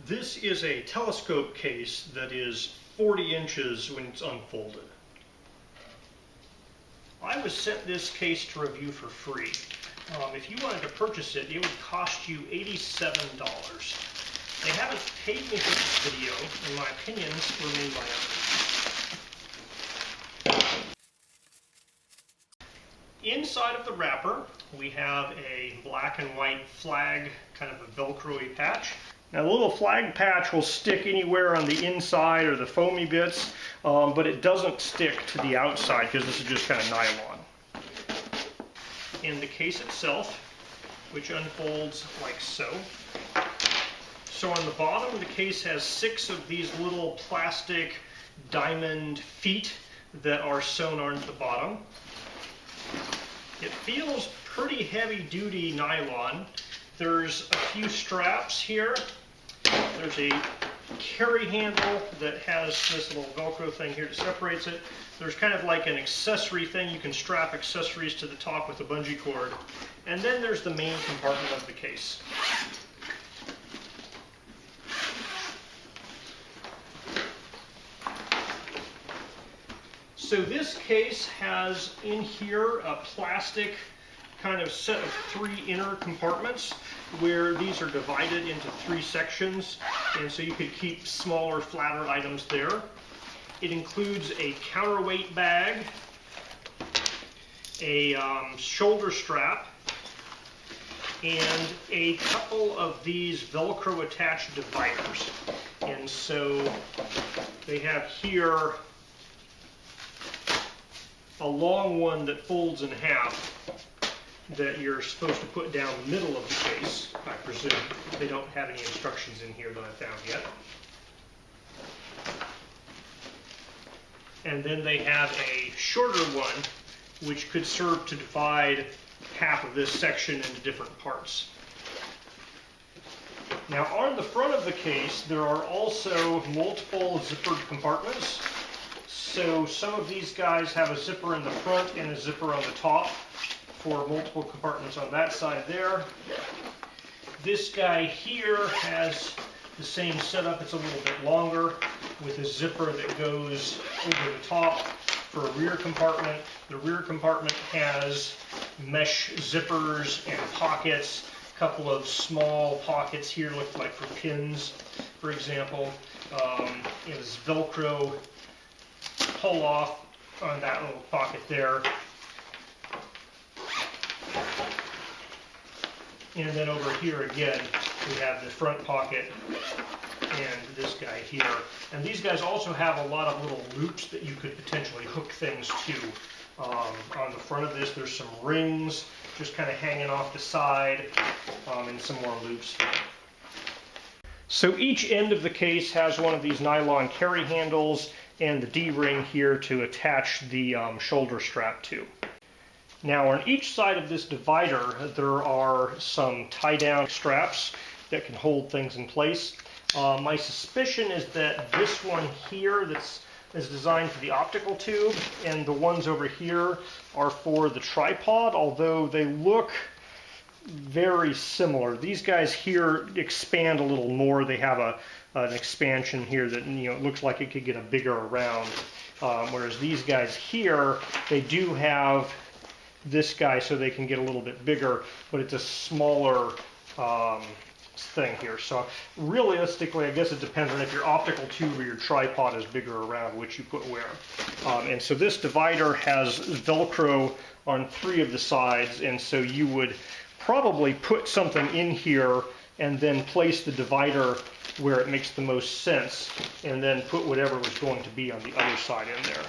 This is a telescope case that is 40 inches when it's unfolded. I was sent this case to review for free. If you wanted to purchase it, it would cost you $87. They haven't paid me for this video, and my opinions remain my own. Inside of the wrapper, we have a black and white flag, kind of a Velcro-y patch. Now the little flag patch will stick anywhere on the inside or the foamy bits, but it doesn't stick to the outside because this is just kind of nylon. And the case itself, which unfolds like so. So on the bottom, the case has 6 of these little plastic diamond feet that are sewn onto the bottom. It feels pretty heavy-duty nylon. There's a few straps here. There's a carry handle that has this little Velcro thing here that separates it. There's kind of like an accessory thing. You can strap accessories to the top with a bungee cord. And then there's the main compartment of the case. So this case has in here a plastic kind of set of 3 inner compartments where these are divided into 3 sections, and so you could keep smaller, flatter items there. It includes a counterweight bag, a shoulder strap, and a couple of these Velcro attached dividers. And so they have here a long one that folds in half that you're supposed to put down the middle of the case, I presume. They don't have any instructions in here that I've found yet. And then they have a shorter one, which could serve to divide half of this section into different parts. Now on the front of the case, there are also multiple zippered compartments. So some of these guys have a zipper in the front and a zipper on the top for multiple compartments on that side there. This guy here has the same setup. It's a little bit longer with a zipper that goes over the top for a rear compartment. The rear compartment has mesh zippers and pockets. A couple of small pockets here look like for pins, for example. Is Velcro pull off on that little pocket there. And then over here again, we have the front pocket and this guy here. And these guys also have a lot of little loops that you could potentially hook things to. On the front of this, there's some rings just kind of hanging off the side, and some more loops. So each end of the case has one of these nylon carry handles and the D-ring here to attach the shoulder strap to. Now on each side of this divider there are some tie-down straps that can hold things in place. My suspicion is that this one here is designed for the optical tube, and the ones over here are for the tripod, although they look very similar. These guys here expand a little more. They have an expansion here that, you know, it looks like it could get a bigger around. Whereas these guys here, they do have this guy so they can get a little bit bigger, but it's a smaller thing here. So realistically, I guess it depends on if your optical tube or your tripod is bigger around, which you put where. And so this divider has Velcro on 3 of the sides, and so you would probably put something in here and then place the divider where it makes the most sense, and then put whatever was going to be on the other side in there.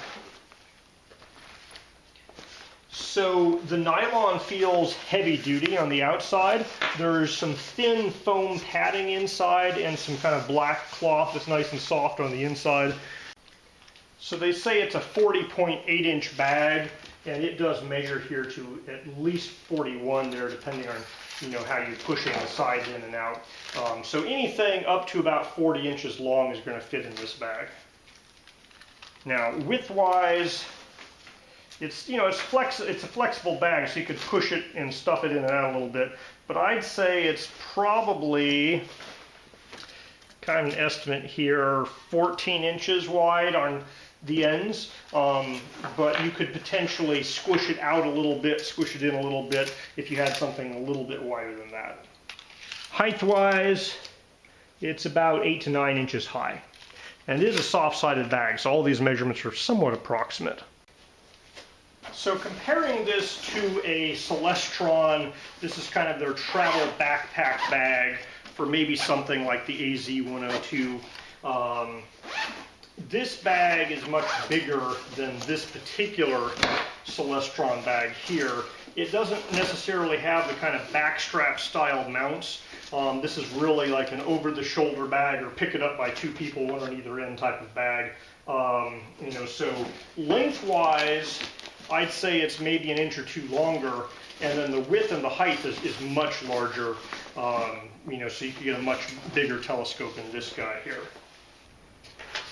So the nylon feels heavy duty on the outside. There's some thin foam padding inside and some kind of black cloth that's nice and soft on the inside. So they say it's a 40.8 inch bag, and it does measure here to at least 41 there, depending on, you know, how you're pushing the sides in and out. So anything up to about 40 inches long is going to fit in this bag. Now width-wise, it's, you know, it's a flexible bag, so you could push it and stuff it in and out a little bit. But I'd say it's probably kind of an estimate here, 14 inches wide on the ends, but you could potentially squish it out a little bit, squish it in a little bit if you had something a little bit wider than that. Height-wise, it's about 8 to 9 inches high. And it is a soft-sided bag, so all these measurements are somewhat approximate. So comparing this to a Celestron, this is kind of their travel backpack bag for maybe something like the AZ-102. This bag is much bigger than this particular Celestron bag here. It doesn't necessarily have the kind of backstrap style mounts. This is really like an over-the-shoulder bag, or pick it up by two people, one on either end type of bag. You know, so lengthwise, I'd say it's maybe an inch or two longer, and then the width and the height is much larger. You know, so you can get a much bigger telescope in this guy here.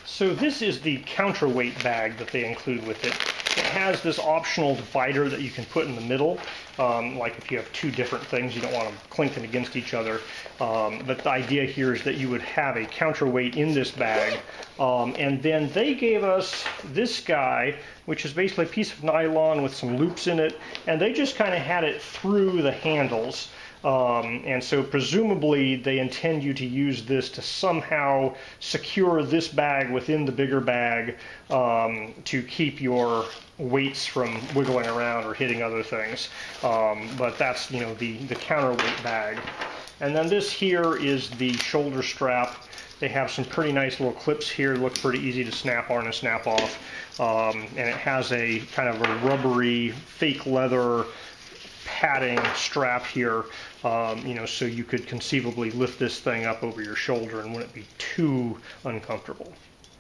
So this is the counterweight bag that they include with it. It has this optional divider that you can put in the middle, like if you have two different things, you don't want them clinking against each other. But the idea here is that you would have a counterweight in this bag. And then they gave us this guy, which is basically a piece of nylon with some loops in it, and they just kind of had it through the handles. And so presumably they intend you to use this to somehow secure this bag within the bigger bag to keep your weights from wiggling around or hitting other things. But that's, you know, the counterweight bag. And then this here is the shoulder strap. They have some pretty nice little clips here. Look pretty easy to snap on and snap off. And it has a kind of a rubbery fake leather padding strap here, you know, so you could conceivably lift this thing up over your shoulder and wouldn't be too uncomfortable.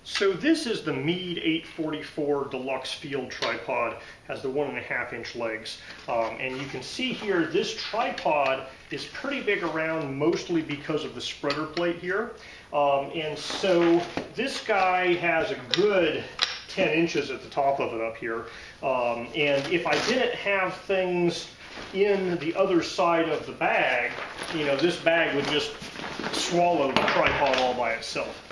So this is the Meade 844 Deluxe Field Tripod. Has the 1.5 inch legs. And you can see here, this tripod is pretty big around, mostly because of the spreader plate here. And so this guy has a good 10 inches at the top of it up here. And if I didn't have things in the other side of the bag, you know, this bag would just swallow the tripod all by itself.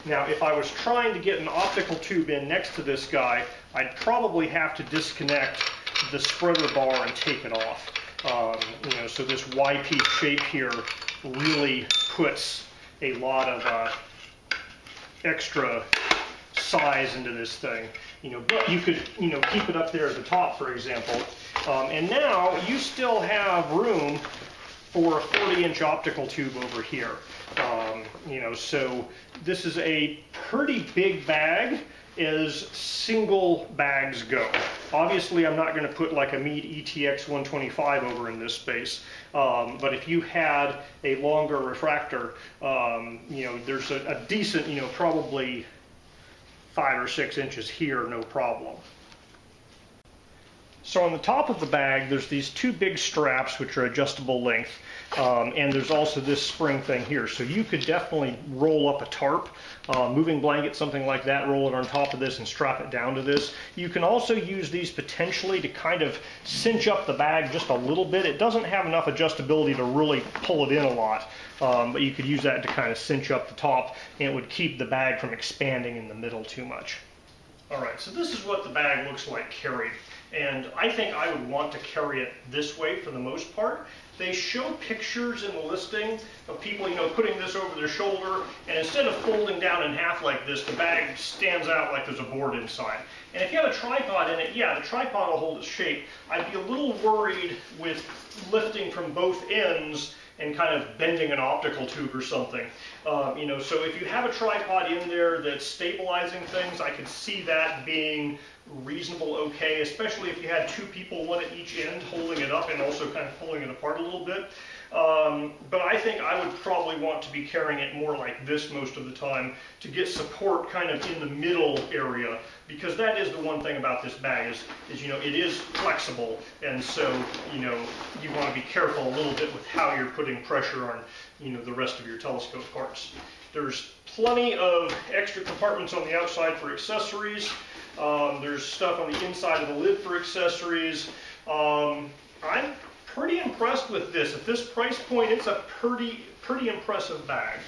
Now, if I was trying to get an optical tube in next to this guy, I'd probably have to disconnect the spreader bar and take it off. You know, so this Y-piece shape here really puts a lot of extra size into this thing. You know, but you could, you know, keep it up there at the top, for example. And now you still have room for a 40-inch optical tube over here. You know, so this is a pretty big bag as single bags go. Obviously, I'm not going to put like a Meade ETX 125 over in this space, but if you had a longer refractor, you know, there's a decent, you know, probably 5 or 6 inches here, no problem. So on the top of the bag, there's these two big straps which are adjustable length, and there's also this spring thing here. So you could definitely roll up a tarp, moving blanket, something like that, roll it on top of this and strap it down to this. You can also use these potentially to kind of cinch up the bag just a little bit. It doesn't have enough adjustability to really pull it in a lot, but you could use that to kind of cinch up the top, and it would keep the bag from expanding in the middle too much. Alright, so this is what the bag looks like carried, and I think I would want to carry it this way for the most part. They show pictures in the listing of people, you know, putting this over their shoulder, and instead of folding down in half like this, the bag stands out like there's a board inside. And if you have a tripod in it, yeah, the tripod will hold its shape. I'd be a little worried with lifting from both ends and kind of bending an optical tube or something. You know, so if you have a tripod in there that's stabilizing things, I could see that being reasonable okay, especially if you had two people, one at each end, holding it up and also kind of pulling it apart a little bit. But I think I would probably want to be carrying it more like this most of the time to get support kind of in the middle area, because that is the one thing about this bag is you know, it is flexible, and so, you know, you want to be careful a little bit with how you're putting pressure on, you know, the rest of your telescope parts. There's plenty of extra compartments on the outside for accessories. There's stuff on the inside of the lid for accessories. I'm pretty impressed with this. At this price point, it's a pretty impressive bag.